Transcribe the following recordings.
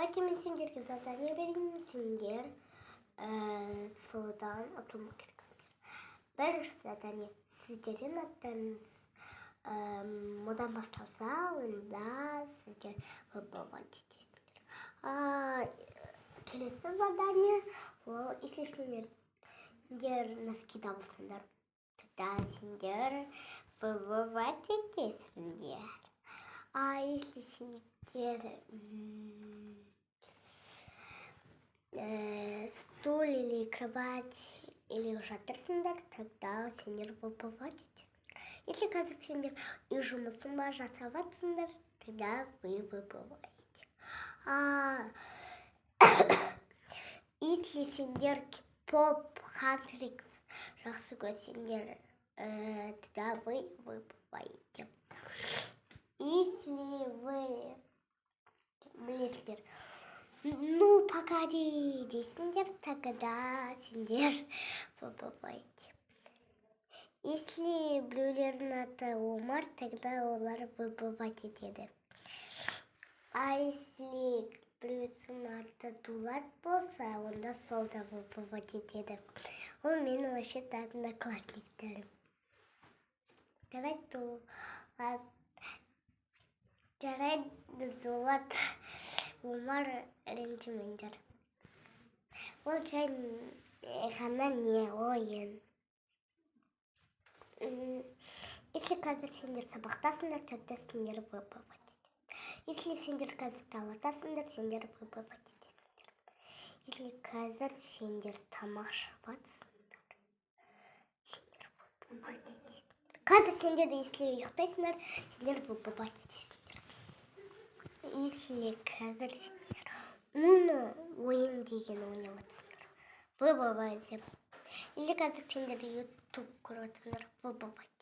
Давайте мен сендерге задание берейін, сендер содан ұтылмау керексіңдер. Бірінші задание сіздерден аттарыңыз одан басталса, онда сіздер выбывать етесіңдер. Келесі задание, ол если сендер носкида болсаңдар, тогда сендер выбывать етесіңдер. А если сендер стул или кровать или жатырсыңдар, тогда сендер выбывать етесіңдер. Если қазір сендер үй жұмысын жасап жатсыңдар, тогда вы выбываете. Если сендер поп, хантрикс жақсы көрсеңдер, тогда вы выбываете. Если вы білесіңдер, ну погоди дейсіңдер, тогда сендер выбываете. Если біреулердің аты Омар, тогда олар выбывать етеді. А если біреудің аты Дулат болса, онда сол да выбывать етеді. Ол менің вообще одноклассниктарым. Жарайды, Дулат, Омар ренжімеңдер. Ол жай ғана не ойын. Если қазір сендер сабақтасыңдар, тогда сендер выбывать етесіңдер. Если сендер қазір даладасыңдар, сендер выбывать етесіңдер. Если қазір сендер тамақ ішіп жатсыңдар, сендер выбывать етесіңдер. Қазір сендер если ұйықтайсыңдар, сендер выбывать етесіңдер. Если қазір сендер ойын деген ойнап жатсыңдар, выбывать етесіңдер. Или қазір сендер YouTube көріп жатсыңдар, выбывать.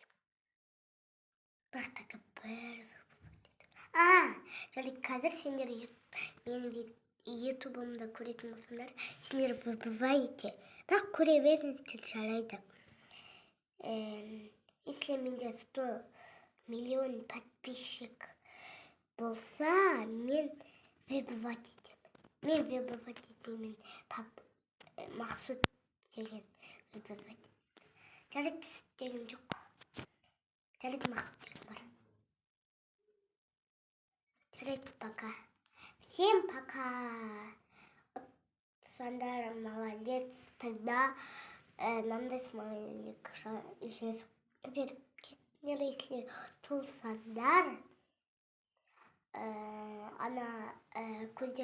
Бірақ та бәрі выбывать етеді. Және қазір сендер менің YouTube'ымда көретін болсаңдар, сендер выбываете. Бірақ көре беріңіздер, жарайды. Если менде 100 миллион подписчик болса, мен выбывать етемін. Мен выбывать етмеймін. Мақсұт деген выбывать. Жарайды, деген жоқ. Жарайды, Мақсұт деген бар. Жарайды, пока. Всем пока. Сандар, молодец. Тогда мынандай смайлик жазып беріп кетіңдер, если тұлсаңдар, ана көздер